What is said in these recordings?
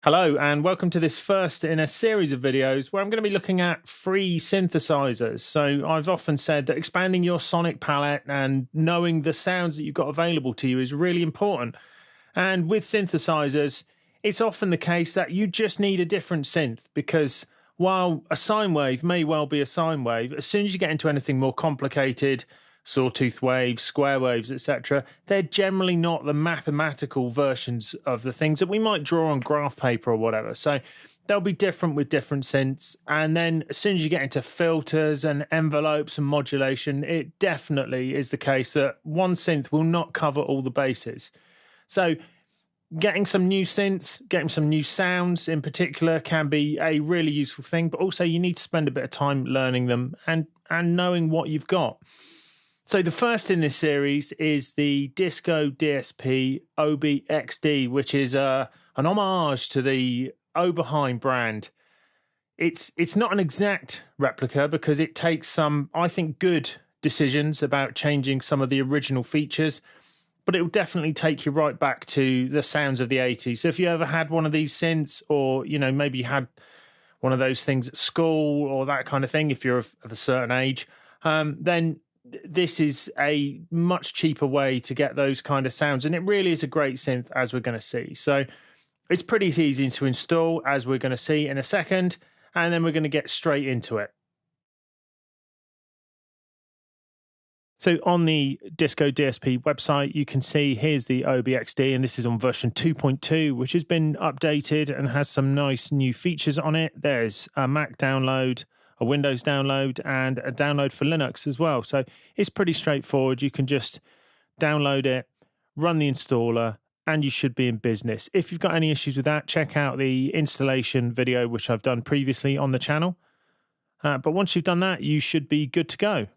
Hello and welcome to this first in a series of videos where I'm going to be looking at free synthesizers. So I've often said that expanding your sonic palette and knowing the sounds that you've got available to you is really important. And with synthesizers, it's often the case that you just need a different synth because while a sine wave may well be a sine wave, as soon as you get into anything more complicated, sawtooth waves, square waves, etc., they're generally not the mathematical versions of the things that we might draw on graph paper or whatever. So they'll be different with different synths. And then as soon as you get into filters and envelopes and modulation, it definitely is the case that one synth will not cover all the bases. So getting some new synths, getting some new sounds in particular can be a really useful thing, but also you need to spend a bit of time learning them and knowing what you've got. So the first in this series is the discoDSP OBXD, which is an homage to the Oberheim brand. It's not an exact replica because it takes some, I think, good decisions about changing some of the original features, but it will definitely take you right back to the sounds of the 80s. So if you ever had one of these synths, or maybe you had one of those things at school or that kind of thing, if you're of a certain age, then this is a much cheaper way to get those kind of sounds, and it really is a great synth, as we're going to see. So it's pretty easy to install, as we're going to see in a second, and then we're going to get straight into it. So on the discoDSP website, you can see here's the OBXD, and this is on version 2.2, which has been updated and has some nice new features on it. There's a Mac download, a Windows download, and a download for Linux as well. So it's pretty straightforward. You can just download it, run the installer, and you should be in business. If you've got any issues with that, check out the installation video, which I've done previously on the channel. But once you've done that, you should be good to go.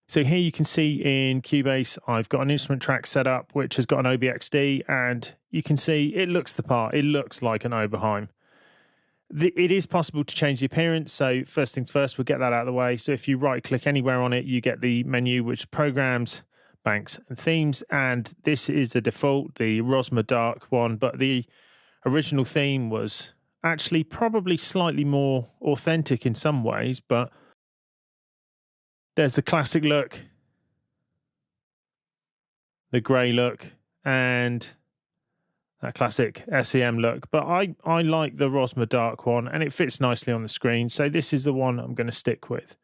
So here you can see in Cubase, I've got an instrument track set up, which has got an OBXD, and you can see it looks the part. It looks like an Oberheim. It is possible to change the appearance, so first things first, we'll get that out of the way. So if you right-click anywhere on it, you get the menu, which programs, banks, and themes, and this is the default, the Rosmer Dark one, but the original theme was actually probably slightly more authentic in some ways, but there's the classic look, the grey look, and that classic SEM look, but I like the Rosmer Dark one, and it fits nicely on the screen, so this is the one I'm going to stick with.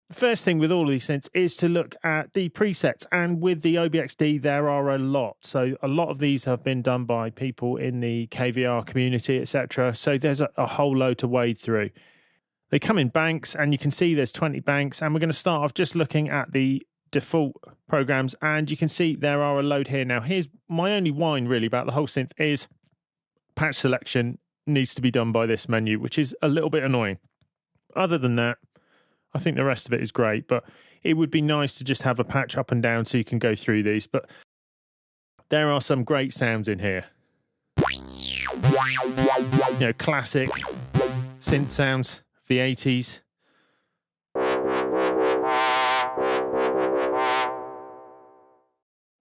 The first thing with all of these synths is to look at the presets, and with the OBXD there are a lot. So a lot of these have been done by people in the KVR community, etc. So there's a whole load to wade through. They come in banks, and you can see there's 20 banks, and we're going to start off just looking at the default programs, and you can see there are a load here. Now here's my only whine really about the whole synth is patch selection needs to be done by this menu, which is a little bit annoying. Other than that, I think the rest of it is great, but it would be nice to just have a patch up and down so you can go through these. But there are some great sounds in here, classic synth sounds of the 80s.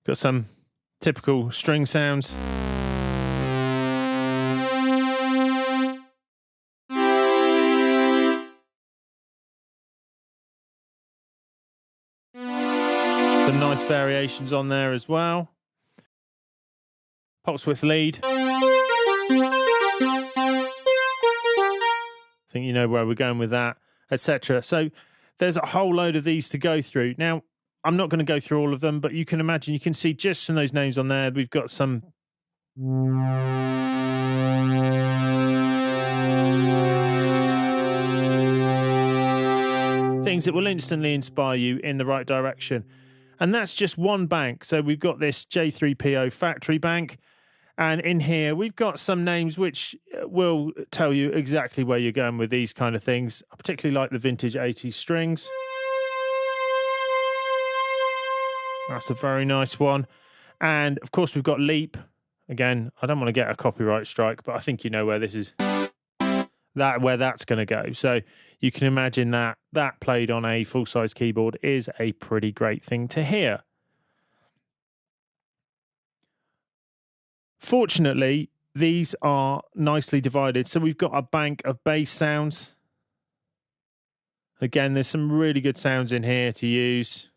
Got some typical string sounds. Some nice variations on there as well. Pulse width lead. I think you know where we're going with that, etc. So there's a whole load of these to go through. Now, I'm not going to go through all of them, but you can imagine, you can see just from those names on there, we've got some things that will instantly inspire you in the right direction. And that's just one bank. So we've got this J3PO factory bank, and in here we've got some names which will tell you exactly where you're going with these kind of things. I particularly like the vintage 80s strings. That's a very nice one. And of course we've got Leap. Again, I don't want to get a copyright strike, but I think you know where this is, where that's going to go. So you can imagine that played on a full-size keyboard is a pretty great thing to hear. Fortunately, these are nicely divided. So we've got a bank of bass sounds. Again, there's some really good sounds in here to use.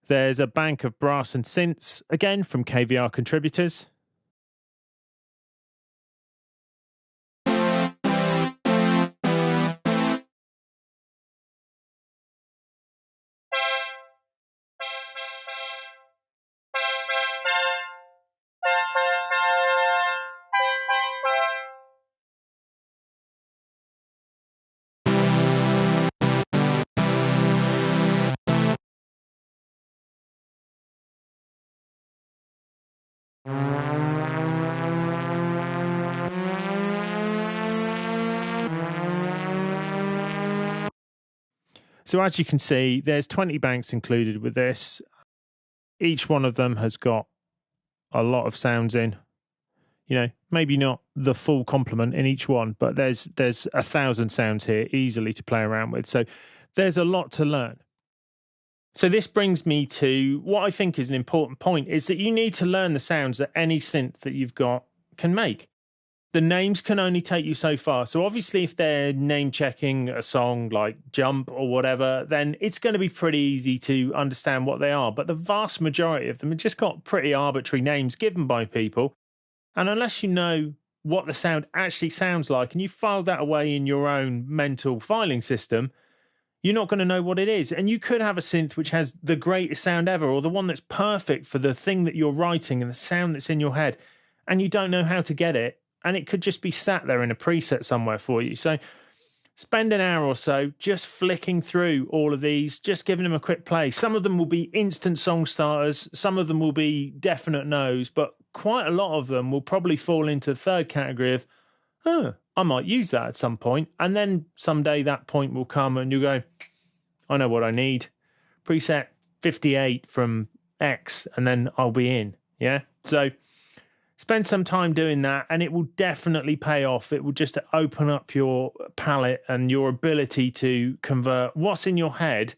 There's a bank of brass and synths, again from KVR contributors. So as you can see, there's 20 banks included with this. Each one of them has got a lot of sounds in. You know, maybe not the full complement in each one, but there's 1,000 sounds here easily to play around with. So there's a lot to learn. So this brings me to what I think is an important point, is that you need to learn the sounds that any synth that you've got can make. The names can only take you so far. So obviously if they're name checking a song like Jump or whatever, then it's going to be pretty easy to understand what they are. But the vast majority of them have just got pretty arbitrary names given by people. And unless you know what the sound actually sounds like and you file that away in your own mental filing system, you're not going to know what it is. And you could have a synth which has the greatest sound ever, or the one that's perfect for the thing that you're writing and the sound that's in your head, and you don't know how to get it. And it could just be sat there in a preset somewhere for you. So spend an hour or so just flicking through all of these, just giving them a quick play. Some of them will be instant song starters. Some of them will be definite no's, but quite a lot of them will probably fall into the third category of, oh, I might use that at some point. And then someday that point will come and you go, I know what I need. Preset 58 from X, and then I'll be in. Yeah. So spend some time doing that and it will definitely pay off. It will just open up your palette and your ability to convert what's in your head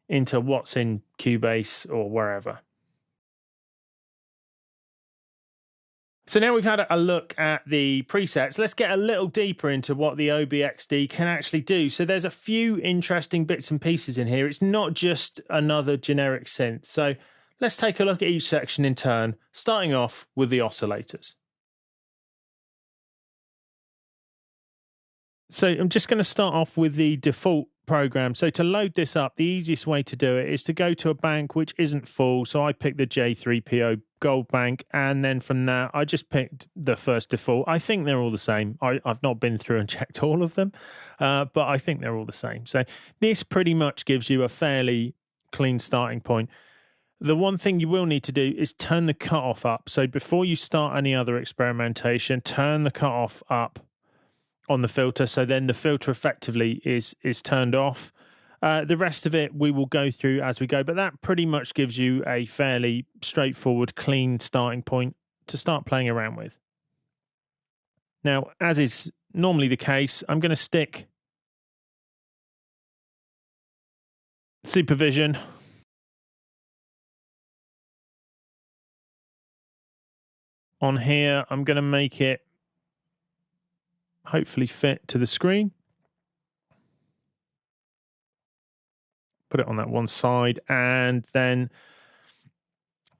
into what's in Cubase or wherever. So now we've had a look at the presets, let's get a little deeper into what the OBXD can actually do. So there's a few interesting bits and pieces in here. It's not just another generic synth. So let's take a look at each section in turn, starting off with the oscillators. So I'm just going to start off with the default program. So to load this up, the easiest way to do it is to go to a bank which isn't full. So I picked the J3PO Gold Bank, and then from that I just picked the first default. I think they're all the same. I've not been through and checked all of them, but I think they're all the same. So this pretty much gives you a fairly clean starting point. The one thing you will need to do is turn the cutoff up. So before you start any other experimentation, turn the cutoff up on the filter, so then the filter effectively is turned off. The rest of it we will go through as we go, but that pretty much gives you a fairly straightforward, clean starting point to start playing around with. Now, as is normally the case, I'm going to stick supervision on here. I'm going to make it hopefully fit to the screen. Put it on that one side, and then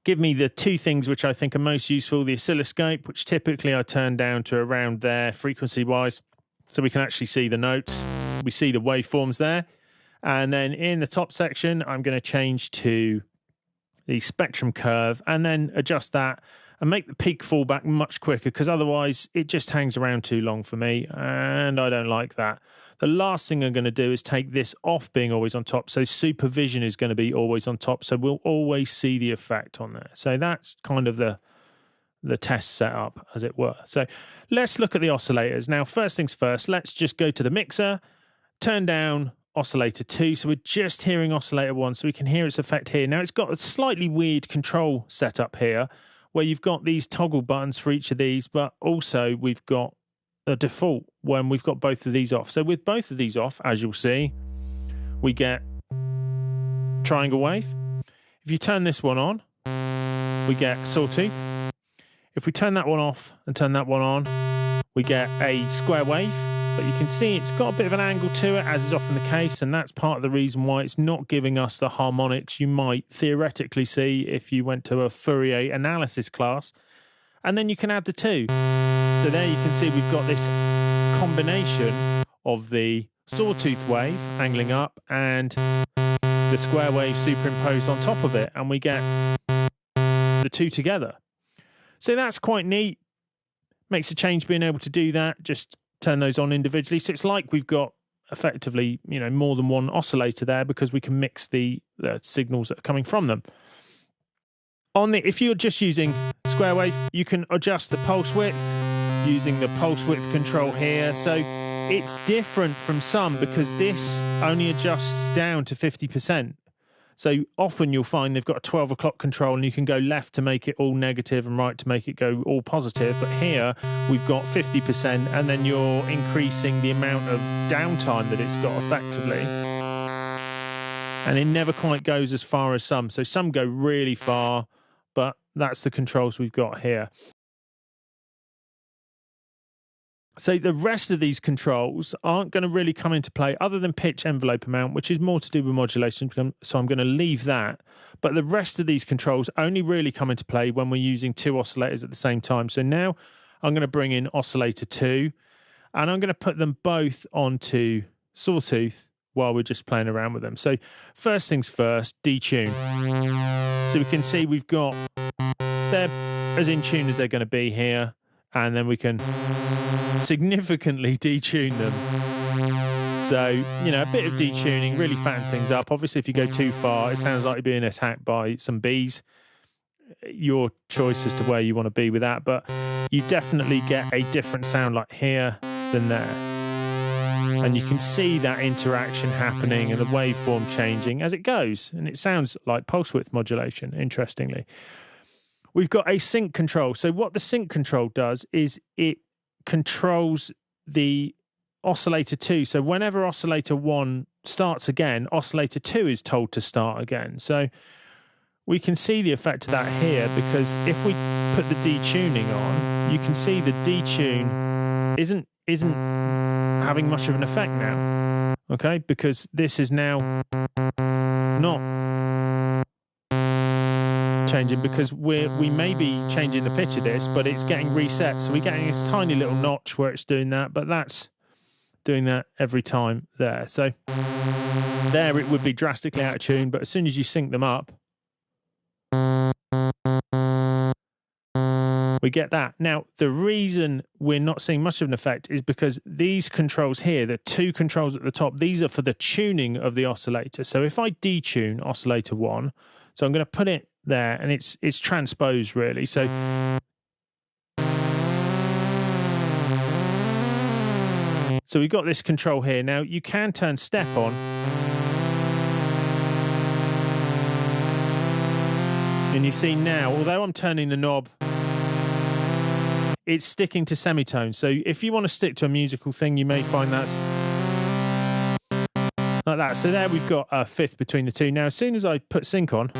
give me the two things which I think are most useful: the oscilloscope, which typically I turn down to around there frequency wise, so we can actually see the notes. we see the waveforms there. And then in the top section, I'm going to change to the spectrum curve and then adjust that and make the peak fall back much quicker, because otherwise it just hangs around too long for me and I don't like that. The last thing I'm going to do is take this off being always on top. So supervision is going to be always on top. So we'll always see the effect on there. So that's kind of the test setup, as it were. So let's look at the oscillators. Now, first things first, let's just go to the mixer, turn down oscillator 2. So we're just hearing oscillator 1, so we can hear its effect here. Now, it's got a slightly weird control setup here, where you've got these toggle buttons for each of these, but also we've got a default when we've got both of these off. So with both of these off, as you'll see, we get triangle wave. If you turn this one on, we get sawtooth. If we turn that one off and turn that one on, we get a square wave. But you can see it's got a bit of an angle to it, as is often the case, and that's part of the reason why it's not giving us the harmonics you might theoretically see if you went to a Fourier analysis class. And then you can add the two. So there you can see we've got this combination of the sawtooth wave angling up and the square wave superimposed on top of it, and we get the two together. So that's quite neat. Makes a change being able to do that. Just turn those on individually. So it's like we've got effectively, you know, more than one oscillator there, because we can mix the signals that are coming from them. If you're just using square wave, you can adjust the pulse width using the pulse width control here. So it's different from some because this only adjusts down to 50%. So often you'll find they've got a 12 o'clock control and you can go left to make it all negative and right to make it go all positive. But here we've got 50% and then you're increasing the amount of downtime that it's got effectively. And it never quite goes as far as some. So some go really far, but that's the controls we've got here. So the rest of these controls aren't going to really come into play other than pitch envelope amount, which is more to do with modulation. So I'm going to leave that. But the rest of these controls only really come into play when we're using two oscillators at the same time. So now I'm going to bring in oscillator 2 and I'm going to put them both onto sawtooth while we're just playing around with them. So first things first, detune. So we can see we've got, they're as in tune as they're going to be here. And then we can significantly detune them. So, you know, a bit of detuning really fattens things up. Obviously, if you go too far, it sounds like you're being attacked by some bees. Your choice as to where you want to be with that, but you definitely get a different sound like here than there. And you can see that interaction happening and the waveform changing as it goes. And it sounds like pulse width modulation, interestingly. We've got a sync control. So what the sync control does is it controls the oscillator 2. So whenever oscillator 1 starts again, oscillator 2 is told to start again. So we can see the effect of that here, because if we put the detuning on, you can see the detune isn't having much of an effect now. Okay, because this is now not changing, because we may be changing the pitch of this, but it's getting reset. So we're getting this tiny little notch where it's doing that, but that's doing that every time there. So there it would be drastically out of tune, but as soon as you sync them up, we get that. Now, the reason we're not seeing much of an effect is because these controls here, the two controls at the top, these are for the tuning of the oscillator. So if I detune oscillator 1, so I'm going to put it there, and it's transposed really. So we've got this control here. Now you can turn step on, and you see now, although I'm turning the knob, it's sticking to semitones. So if you want to stick to a musical thing, you may find that's like that. So there we've got a fifth between the two. Now, as soon as I put sync on,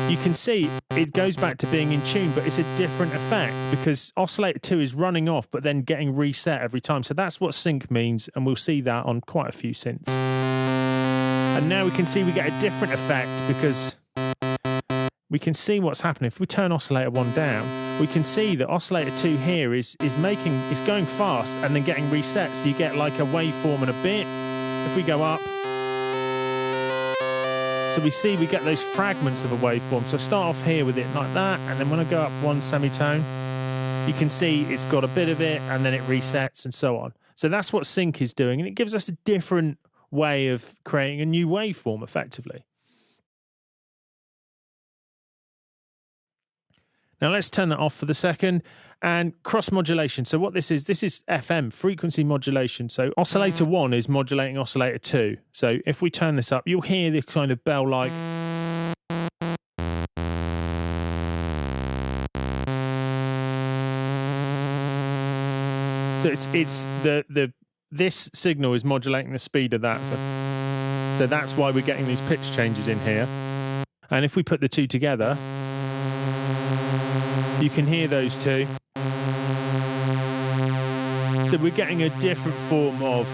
you can see it goes back to being in tune, but it's a different effect because oscillator 2 is running off, but then getting reset every time. So that's what sync means, and we'll see that on quite a few synths. And now we can see we get a different effect because we can see what's happening. If we turn oscillator 1 down, we can see that oscillator 2 here is going fast and then getting reset. So you get like a waveform and a bit, If we go up, so we see we get those fragments of a waveform. So I start off here with it like that, and then when I go up one semitone, you can see it's got a bit of it, and then it resets and so on. So that's what sync is doing, and it gives us a different way of creating a new waveform effectively. Now let's turn that off for the second. And cross modulation. So what this is FM, frequency modulation. So oscillator 1 is modulating oscillator 2. So if we turn this up, you'll hear the kind of bell-like. So it's this signal is modulating the speed of that. So that's why we're getting these pitch changes in here. And if we put the two together, you can hear those two. So we're getting a different form of...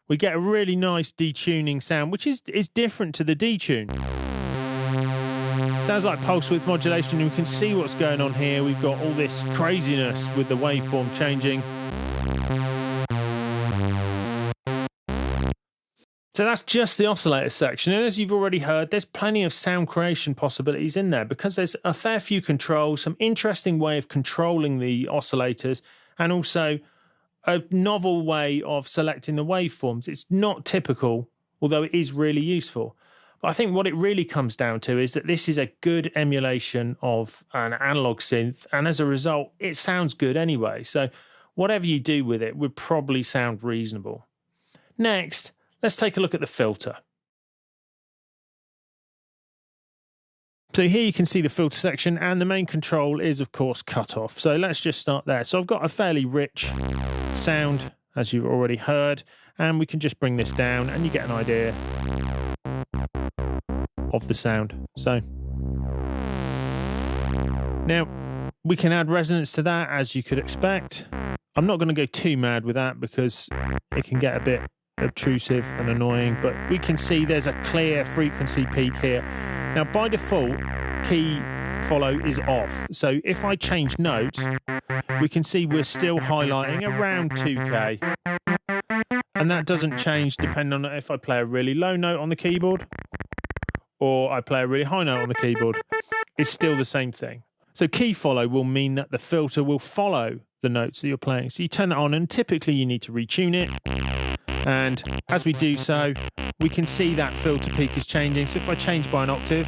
We get a really nice detuning sound, which is different to the detune. Sounds like pulse width modulation, and we can see what's going on here. We've got all this craziness with the waveform changing. So that's just the oscillator section, and as you've already heard, there's plenty of sound creation possibilities in there because there's a fair few controls, some interesting way of controlling the oscillators, and also a novel way of selecting the waveforms. It's not typical, although it is really useful. But I think what it really comes down to is that this is a good emulation of an analog synth, and as a result, it sounds good anyway. So whatever you do with it would probably sound reasonable. Next, let's take a look at the filter. So here you can see the filter section, and the main control is, of course, cutoff. So let's just start there. So I've got a fairly rich sound, as you've already heard, and we can just bring this down and you get an idea of the sound. So now we can add resonance to that, as you could expect. I'm not going to go too mad with that because it can get a bit obtrusive and annoying, but we can see there's a clear frequency peak here. Now by default, key follow is off, so if I change notes, we can see we're still highlighting around 2K, and that doesn't change depending on if I play a really low note on the keyboard or I play a really high note on the keyboard. It's still the same thing. So key follow will mean that the filter will follow the notes that you're playing. So you turn that on, and typically you need to retune it. And as we do so, we can see that filter peak is changing. So if I change by an octave,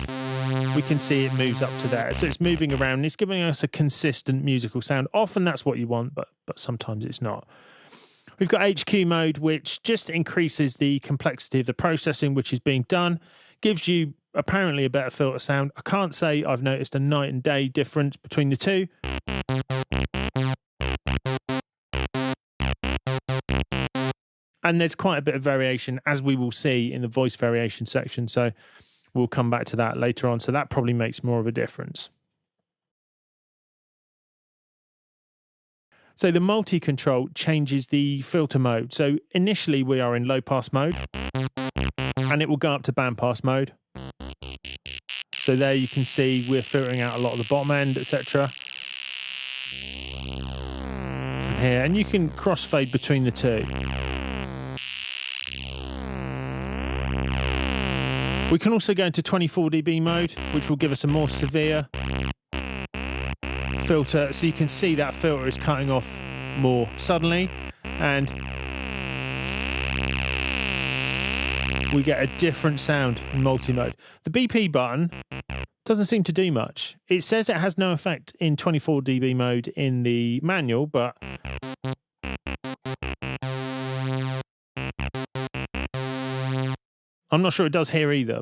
we can see it moves up to there. So it's moving around, and it's giving us a consistent musical sound. Often that's what you want, but sometimes it's not. We've got HQ mode, which just increases the complexity of the processing which is being done. Gives you apparently a better filter sound. I can't say I've noticed a night and day difference between the two. And there's quite a bit of variation, as we will see in the voice variation section. So we'll come back to that later on. So that probably makes more of a difference. So the multi-control changes the filter mode. So initially we are in low pass mode, and it will go up to band pass mode. So there you can see we're filtering out a lot of the bottom end, etc. Here, and you can crossfade between the two. We can also go into 24 dB mode, which will give us a more severe filter. So you can see that filter is cutting off more suddenly, and we get a different sound in multi-mode. The BP button doesn't seem to do much. It says it has no effect in 24 dB mode in the manual, but I'm not sure it does here either.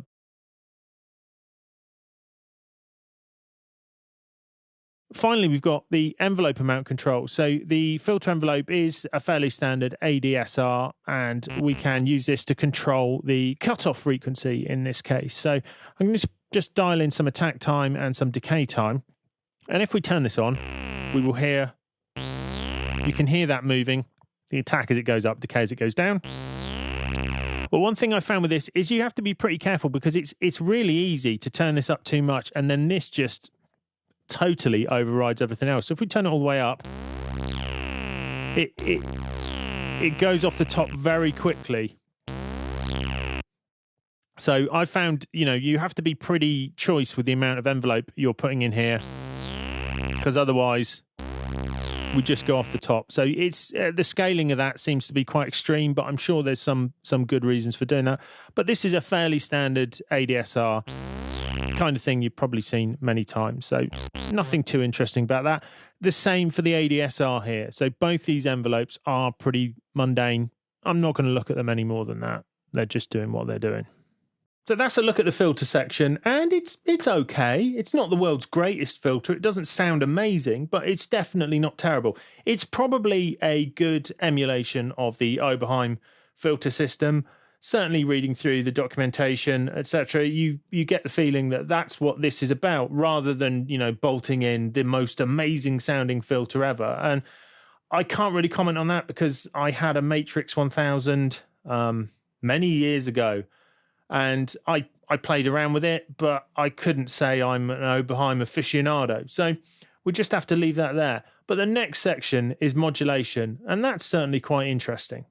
Finally, we've got the envelope amount control. So the filter envelope is a fairly standard ADSR, and we can use this to control the cutoff frequency in this case. So I'm going to just dial in some attack time and some decay time. And if we turn this on, we will hear, you can hear that moving, the attack as it goes up, decay as it goes down. But one thing I found with this is you have to be pretty careful, because it's really easy to turn this up too much, and then this just totally overrides everything else. So if we turn it all the way up, it goes off the top very quickly. So I found, you have to be pretty choice with the amount of envelope you're putting in here, because otherwise we just go off the top. So it's the scaling of that seems to be quite extreme, but I'm sure there's some good reasons for doing that. But this is a fairly standard ADSR kind of thing you've probably seen many times. So nothing too interesting about that. The same for the ADSR here. So both these envelopes are pretty mundane. I'm not going to look at them any more than that. They're just doing what they're doing. So that's a look at the filter section, and it's okay. It's not the world's greatest filter. It doesn't sound amazing, but it's definitely not terrible. It's probably a good emulation of the Oberheim filter system. Certainly reading through the documentation, etc., you get the feeling that that's what this is about, rather than, bolting in the most amazing sounding filter ever. And I can't really comment on that because I had a Matrix 1000 many years ago, and I played around with it, but I couldn't say I'm an Oberheim aficionado. So we just have to leave that there. But the next section is modulation, and that's certainly quite interesting.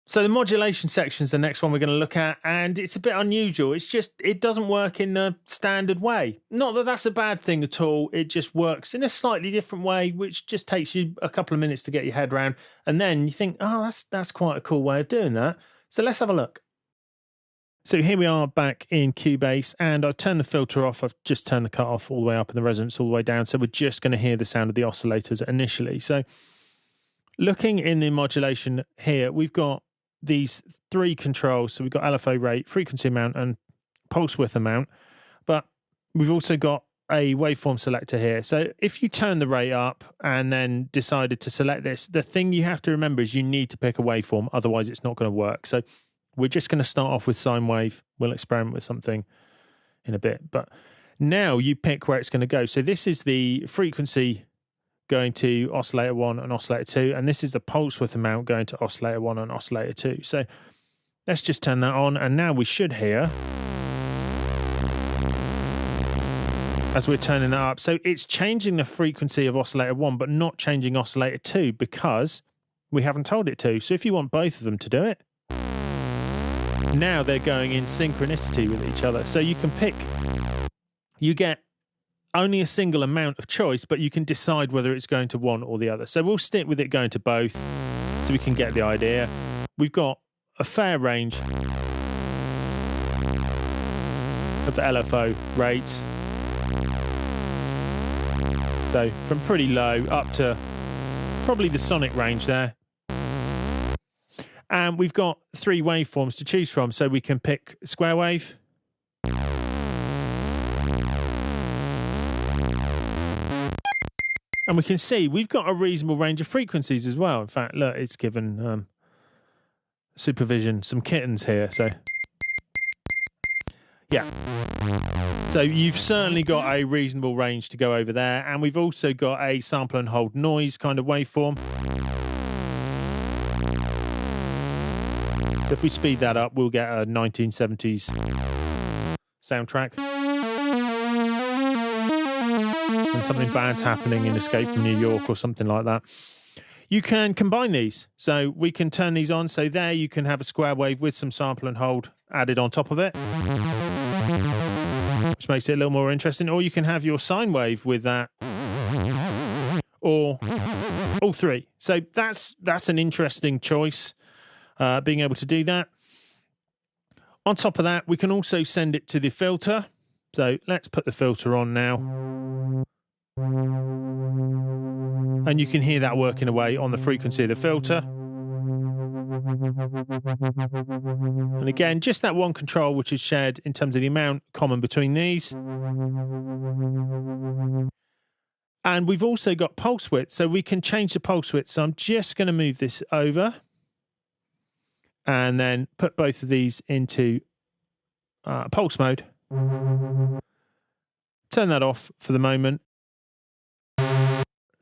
So the modulation section is the next one we're going to look at, and it's a bit unusual. It's just, it doesn't work in the standard way. Not that that's a bad thing at all. It just works in a slightly different way, which just takes you a couple of minutes to get your head around. And then you think, oh, that's quite a cool way of doing that. So let's have a look. So here we are back in Cubase, and I've turned the filter off. I've just turned the cut off all the way up and the resonance all the way down. So we're just going to hear the sound of the oscillators initially. So looking in the modulation here, we've got these three controls. So we've got LFO rate, frequency amount, and pulse width amount. But we've also got a waveform selector here. So if you turn the rate up and then decided to select this, the thing you have to remember is you need to pick a waveform, otherwise it's not going to work. So we're just going to start off with sine wave. We'll experiment with something in a bit. But now you pick where it's going to go. So this is the frequency going to oscillator 1 and oscillator 2, and this is the pulse width amount going to oscillator 1 and oscillator 2. So let's just turn that on, and now we should hear, as we're turning that up, so it's changing the frequency of oscillator 1 but not changing oscillator 2 because we haven't told it to. So if you want both of them to do it, now they're going in synchronicity with each other. So you can pick, you get only a single amount of choice, but you can decide whether it's going to one or the other. So we'll stick with it going to both so we can get the idea. We've got a fair range of the LFO rates. So from pretty low up to probably the sonic range there. And we've got three waveforms to choose from. So we can pick square wave, and we can see we've got a reasonable range of frequencies as well. In fact, look, it's given Supervision some kittens here. So, yeah. So you've certainly got a reasonable range to go over there. And we've also got a sample and hold noise kind of waveform. So if we speed that up, we'll get a 1970s soundtrack. And something bad's happening in Escape from New York or something like that. You can combine these. So we can turn these on. So there you can have a square wave with some sample and hold added on top of it, which makes it a little more interesting. Or you can have your sine wave with that, or all three. So that's an interesting choice, being able to do that. On top of that, we can also send it to the filter. So let's put the filter on now. And you can hear that working away on the frequency of the filter. And again, just that one control which is shared in terms of the amount common between these. And we've also got pulse width, so we can change the pulse width. So I'm just going to move this over and then put both of these into pulse mode. Turn that off for the moment.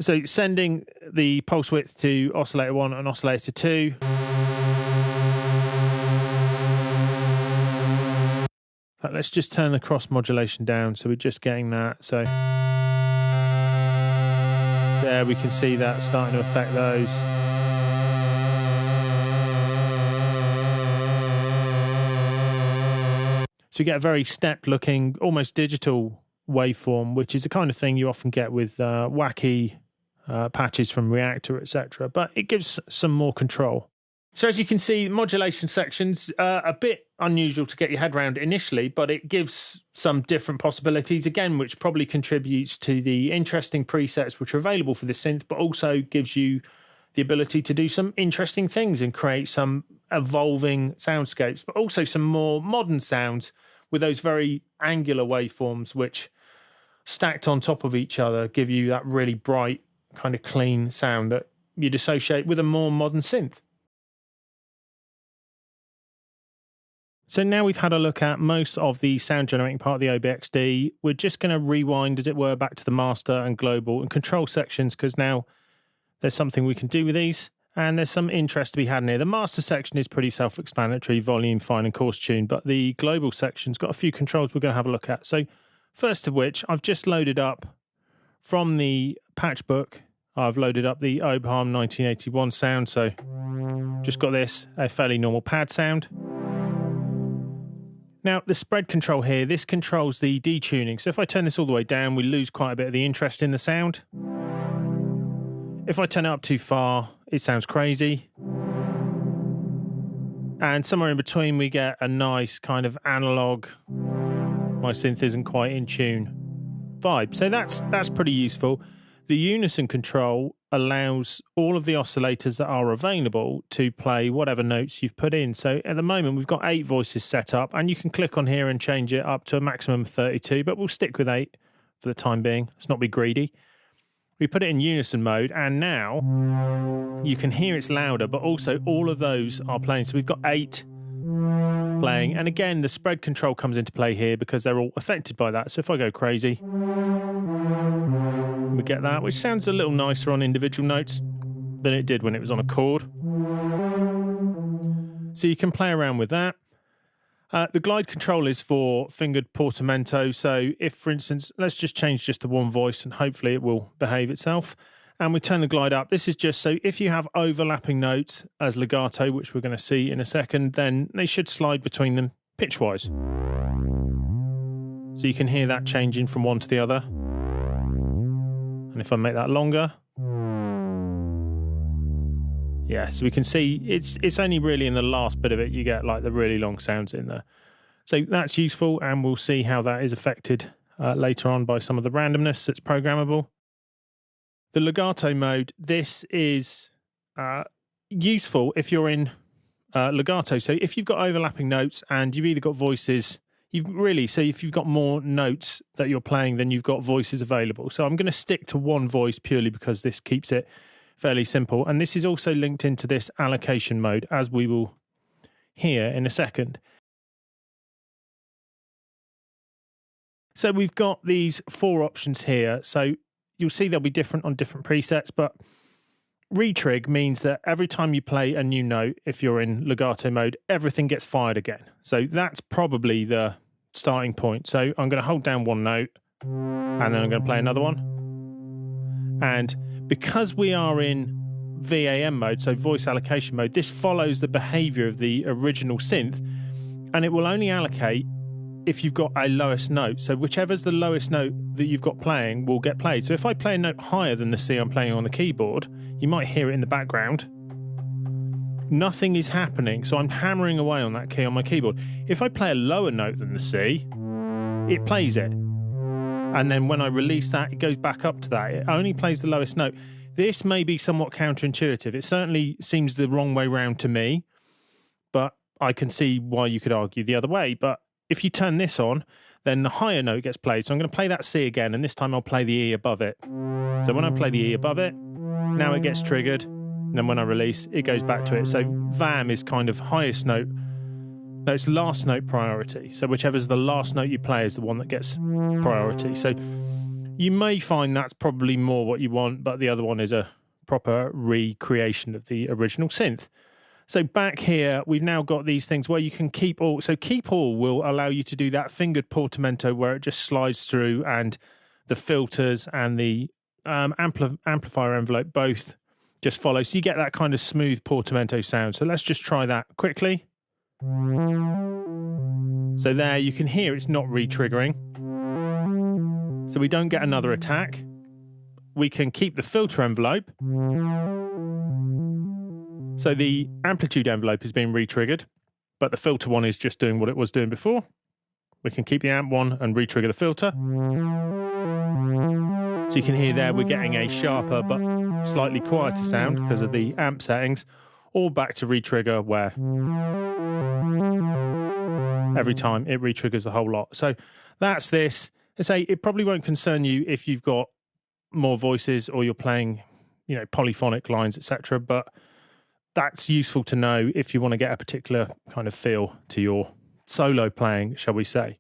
So sending the pulse width to oscillator 1 and oscillator 2. But let's just turn the cross modulation down, so we're just getting that. So There we can see that starting to affect those. So you get a very stepped looking, almost digital waveform, which is the kind of thing you often get with wacky patches from Reactor, etc. But it gives some more control. So as you can see, modulation section's a bit unusual to get your head around initially, but it gives some different possibilities, again, which probably contributes to the interesting presets which are available for this synth, but also gives you the ability to do some interesting things and create some evolving soundscapes, but also some more modern sounds with those very angular waveforms, which stacked on top of each other give you that really bright, kind of clean sound that you'd associate with a more modern synth. So now we've had a look at most of the sound generating part of the OBXD, we're just going to rewind, as it were, back to the master and global and control sections, because now there's something we can do with these, and there's some interest to be had in here. The master section is pretty self-explanatory, volume, fine, and coarse tune, but the global section's got a few controls we're going to have a look at. So first of which, I've just loaded up from the patch book, I've loaded up the Oberheim 1981 sound, so just got this, a fairly normal pad sound. Now, the spread control here, this controls the detuning. So if I turn this all the way down, we lose quite a bit of the interest in the sound. If I turn it up too far, it sounds crazy. And somewhere in between, we get a nice kind of analogue, my synth isn't quite in tune vibe. So that's pretty useful. The unison control allows all of the oscillators that are available to play whatever notes you've put in. So at the moment, we've got 8 voices set up, and you can click on here and change it up to a maximum of 32, but we'll stick with 8 for the time being. Let's not be greedy. We put it in unison mode, and now you can hear it's louder, but also all of those are playing. So we've got 8 playing, and again, the spread control comes into play here because they're all affected by that. So if I go crazy, we get that, which sounds a little nicer on individual notes than it did when it was on a chord. So you can play around with that. The glide control is for fingered portamento. So if, for instance, let's just change just to one voice and hopefully it will behave itself. And we turn the glide up. This is just so if you have overlapping notes as legato, which we're going to see in a second, then they should slide between them pitch-wise. So you can hear that changing from one to the other. And if I make that longer, yeah, so we can see it's only really in the last bit of it you get like the really long sounds in there. So that's useful, and we'll see how that is affected later on by some of the randomness that's programmable. The legato mode, this is useful if you're in legato. So if you've got overlapping notes and you've either got voices, so if you've got more notes that you're playing than you've got voices available. So I'm going to stick to one voice purely because this keeps it fairly simple. And this is also linked into this allocation mode, as we will hear in a second. So we've got these 4 options here. So you'll see they'll be different on different presets, but retrig means that every time you play a new note, if you're in legato mode, everything gets fired again. So that's probably the starting point. So I'm going to hold down one note, and then I'm going to play another one. And because we are in VAM mode, so voice allocation mode, this follows the behavior of the original synth, and it will only allocate if you've got a lowest note. So whichever's the lowest note that you've got playing will get played. So if I play a note higher than the C I'm playing on the keyboard, you might hear it in the background. Nothing is happening, so I'm hammering away on that key on my keyboard. If I play a lower note than the C, it plays it. And then when I release that, it goes back up to that. It only plays the lowest note. This may be somewhat counterintuitive. It certainly seems the wrong way round to me, but I can see why you could argue the other way. But if you turn this on, then the higher note gets played. So I'm going to play that C again, and this time I'll play the E above it. So when I play the E above it, now it gets triggered. And then when I release, it goes back to it. So VAM is kind of highest note. No, it's last note priority. So whichever's the last note you play is the one that gets priority. So you may find that's probably more what you want, but the other one is a proper recreation of the original synth. So back here, we've now got these things where you can keep all. So keep all will allow you to do that fingered portamento where it just slides through, and the filters and the amplifier envelope both just follow. So you get that kind of smooth portamento sound. So let's just try that quickly. So there you can hear it's not re-triggering. So we don't get another attack. We can keep the filter envelope. So the amplitude envelope is being re-triggered, but the filter one is just doing what it was doing before. We can keep the amp one and re-trigger the filter. So you can hear there we're getting a sharper but slightly quieter sound because of the amp settings, all back to re-trigger where every time it re-triggers the whole lot. So that's this. I say it probably won't concern you if you've got more voices or you're playing, you know, polyphonic lines, etc. But that's useful to know if you want to get a particular kind of feel to your solo playing, shall we say.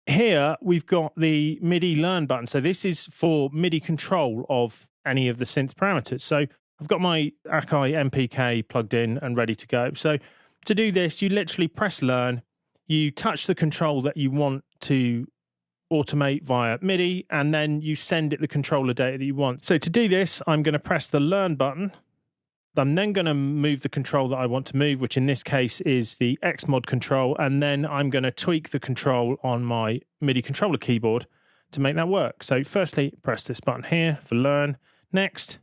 Here we've got the MIDI Learn button. So this is for MIDI control of any of the synth parameters. So I've got my Akai MPK plugged in and ready to go. So to do this, you literally press Learn, you touch the control that you want to automate via MIDI, and then you send it the controller data that you want. So to do this, I'm going to press the Learn button. I'm then going to move the control that I want to move, which in this case is the Xmod control, and then I'm going to tweak the control on my MIDI controller keyboard to make that work. So firstly, press this button here for Learn. Next,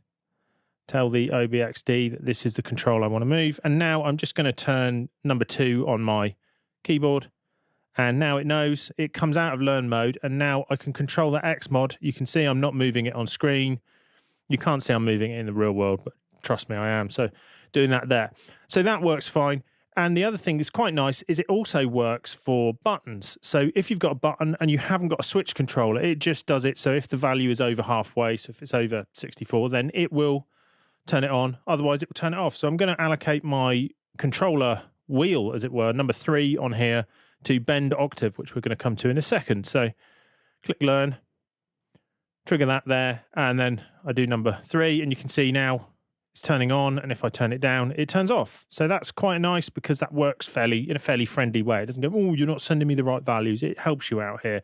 tell the OBXD that this is the control I want to move. And now I'm just going to turn number 2 on my keyboard. And now it knows, it comes out of Learn mode, and now I can control that Xmod. You can see I'm not moving it on screen. You can't see I'm moving it in the real world, but trust me, I am. So doing that there. So that works fine. And the other thing that's quite nice is it also works for buttons. So if you've got a button and you haven't got a switch controller, it just does it. So if the value is over halfway, so if it's over 64, then it will turn it on. Otherwise, it will turn it off. So I'm going to allocate my controller wheel, as it were, number 3 on here to bend octave, which we're going to come to in a second. So click Learn, trigger that there, and then I do number 3, and you can see now it's turning on, and if I turn it down, it turns off. So that's quite nice because that works in a fairly friendly way. It doesn't go, oh, you're not sending me the right values. It helps you out here.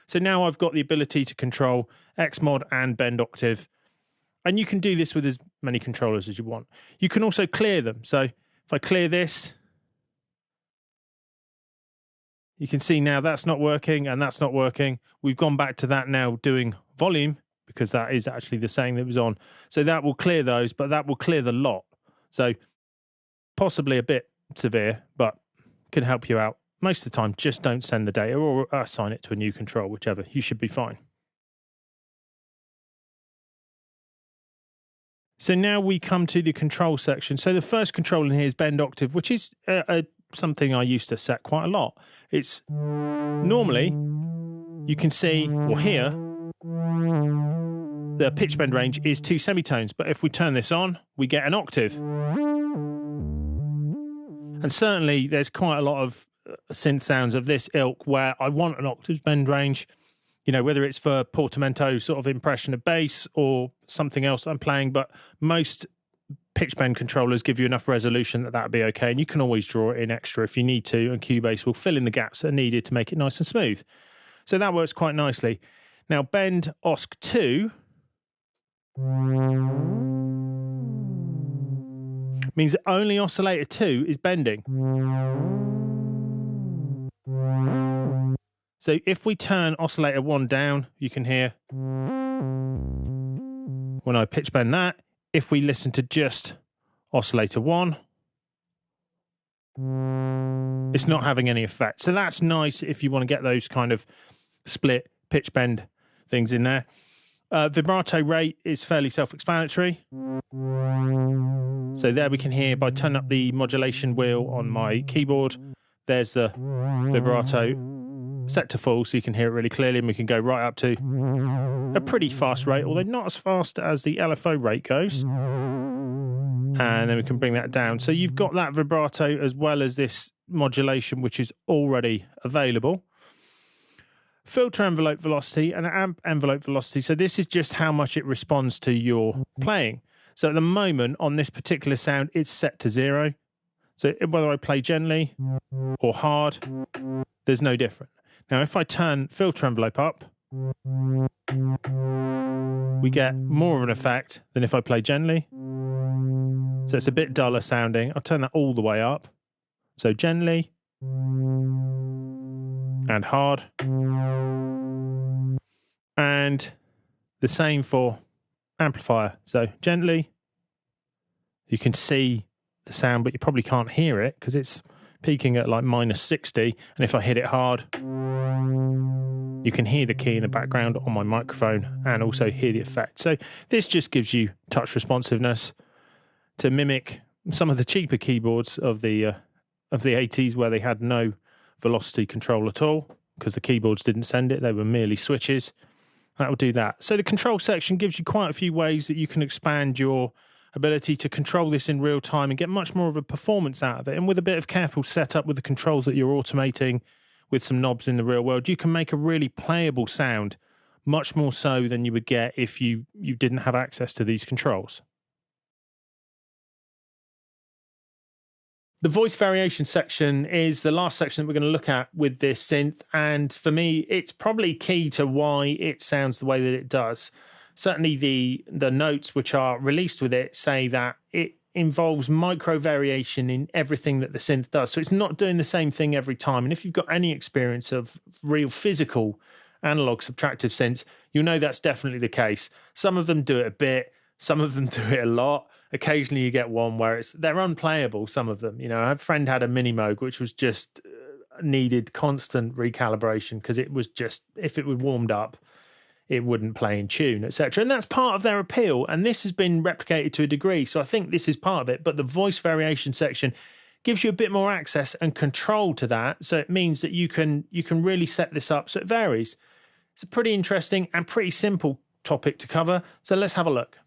So now I've got the ability to control Xmod and bend octave, and you can do this with as many controllers as you want. You can also clear them. So if I clear this, you can see now that's not working and that's not working. We've gone back to that now doing volume, because that is actually the same that was on. So that will clear those, but that will clear the lot. So possibly a bit severe, but can help you out. Most of the time, just don't send the data or assign it to a new control, whichever. You should be fine. So now we come to the control section. So the first control in here is bend octave, which is something I used to set quite a lot. It's normally, you can see or hear, the pitch bend range is 2 semitones, but if we turn this on, we get an octave. And certainly there's quite a lot of synth sounds of this ilk where I want an octave bend range, you know, whether it's for portamento sort of impression of bass or something else I'm playing, but most pitch bend controllers give you enough resolution that that'd be okay, and you can always draw it in extra if you need to, and Cubase will fill in the gaps that are needed to make it nice and smooth. So that works quite nicely. Now bend Osc 2 means that only oscillator 2 is bending. So if we turn oscillator 1 down, you can hear when I pitch bend that. If we listen to just oscillator 1, it's not having any effect. So that's nice if you want to get those kind of split pitch bend things in there. Vibrato rate is fairly self-explanatory. So there we can hear, by turning up the modulation wheel on my keyboard, there's the vibrato set to full, so you can hear it really clearly, and we can go right up to a pretty fast rate, although not as fast as the LFO rate goes. And then we can bring that down. So you've got that vibrato as well as this modulation, which is already available. Filter envelope velocity and amp envelope velocity. So this is just how much it responds to your playing. So at the moment on this particular sound, it's set to 0. So whether I play gently or hard, there's no different. Now, if I turn filter envelope up, we get more of an effect than if I play gently. So it's a bit duller sounding. I'll turn that all the way up. So gently and hard. And the same for amplifier. So gently, you can see the sound, but you probably can't hear it because it's peaking at like -60. And if I hit it hard, you can hear the key in the background on my microphone and also hear the effect. So this just gives you touch responsiveness to mimic some of the cheaper keyboards of the 80s where they had no velocity control at all because the keyboards didn't send it. They were merely switches. That will do that. So the control section gives you quite a few ways that you can expand your ability to control this in real time and get much more of a performance out of it. And with a bit of careful setup with the controls that you're automating with some knobs in the real world, you can make a really playable sound, much more so than you would get if you didn't have access to these controls. The voice variation section is the last section that we're going to look at with this synth, and for me, it's probably key to why it sounds the way that it does. Certainly the notes which are released with it say that it involves micro variation in everything that the synth does. So it's not doing the same thing every time. And if you've got any experience of real physical analog subtractive synths, you'll know that's definitely the case. Some of them do it a bit, some of them do it a lot. Occasionally you get one where they're unplayable, some of them. You know, a friend had a Mini Moog which was just needed constant recalibration because it was just, if it was warmed up, it wouldn't play in tune, etc. And that's part of their appeal. And this has been replicated to a degree. So I think this is part of it. But the voice variation section gives you a bit more access and control to that. So it means that you can really set this up so it varies. It's a pretty interesting and pretty simple topic to cover. So let's have a look.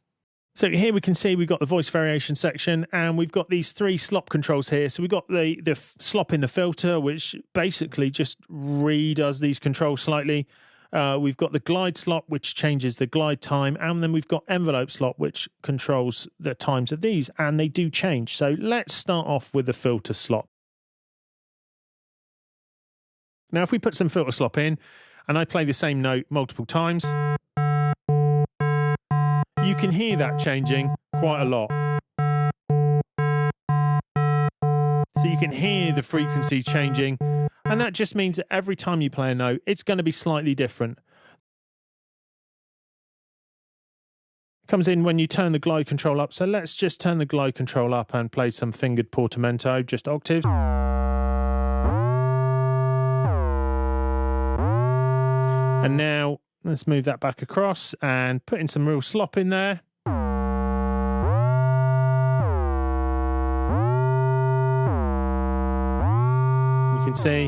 So here we can see we've got the voice variation section and we've got these 3 slop controls here. So we've got the slop in the filter, which basically just redoes these controls slightly. We've got the glide slop, which changes the glide time. And then we've got envelope slop, which controls the times of these. And they do change. So let's start off with the filter slop. Now, if we put some filter slop in and I play the same note multiple times, you can hear that changing quite a lot. So you can hear the frequency changing, and that just means that every time you play a note, it's going to be slightly different. It comes in when you turn the glide control up. So let's just turn the glide control up and play some fingered portamento, just octaves. And now let's move that back across and put in some real slop in there. You can see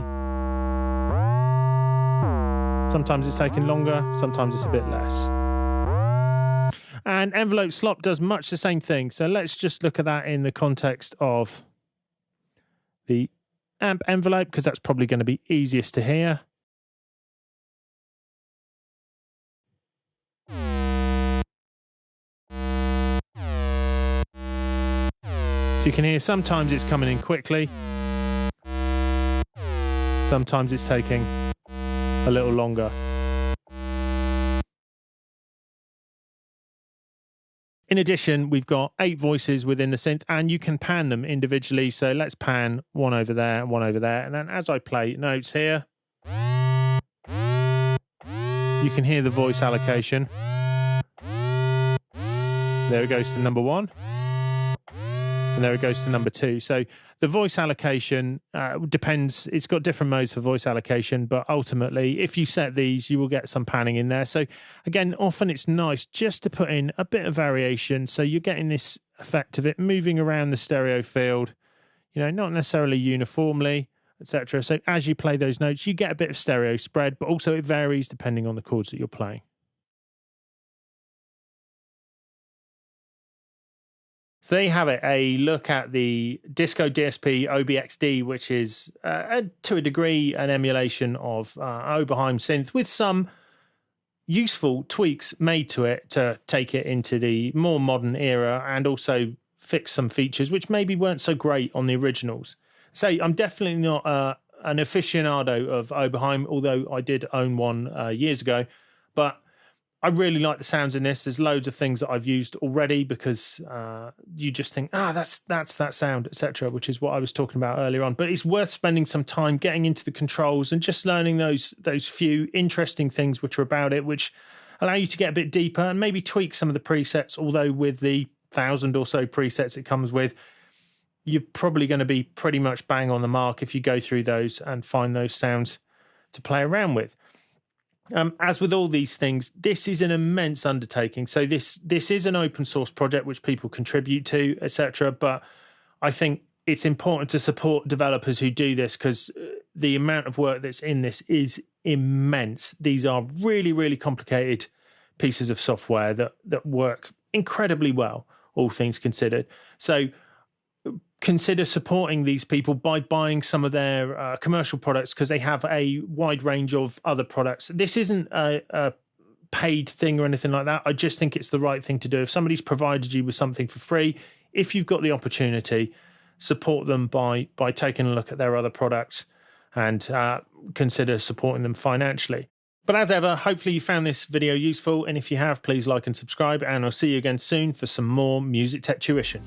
sometimes it's taking longer, sometimes it's a bit less. And envelope slop does much the same thing. So let's just look at that in the context of the amp envelope, because that's probably going to be easiest to hear. So you can hear sometimes it's coming in quickly, sometimes it's taking a little longer. In addition, we've got 8 voices within the synth and you can pan them individually. So let's pan one over there and one over there. And then as I play notes here, you can hear the voice allocation. There it goes to number 1. And there it goes to number 2. So the voice allocation depends. It's got different modes for voice allocation, but ultimately, if you set these, you will get some panning in there. So again, often it's nice just to put in a bit of variation. So you're getting this effect of it moving around the stereo field, you know, not necessarily uniformly, etc. So as you play those notes, you get a bit of stereo spread, but also it varies depending on the chords that you're playing. So there you have it, a look at the discoDSP OBXD, which is to a degree an emulation of Oberheim synth with some useful tweaks made to it to take it into the more modern era and also fix some features which maybe weren't so great on the originals. So I'm definitely not an aficionado of Oberheim, although I did own one years ago. but I really like the sounds in this. There's loads of things that I've used already because you just think, that's that sound, etc., which is what I was talking about earlier on. But it's worth spending some time getting into the controls and just learning those few interesting things which are about it, which allow you to get a bit deeper and maybe tweak some of the presets. Although with the 1,000 or so presets it comes with, you're probably going to be pretty much bang on the mark if you go through those and find those sounds to play around with. As with all these things, this is an immense undertaking. So this is an open source project which people contribute to, etc. But I think it's important to support developers who do this because the amount of work that's in this is immense. These are really, really complicated pieces of software that work incredibly well, all things considered. So consider supporting these people by buying some of their commercial products because they have a wide range of other products. This isn't a paid thing or anything like that. I just think it's the right thing to do. If somebody's provided you with something for free, if you've got the opportunity, support them by taking a look at their other products and consider supporting them financially. But as ever, hopefully you found this video useful. And if you have, please like and subscribe. And I'll see you again soon for some more Music Tech Tuition.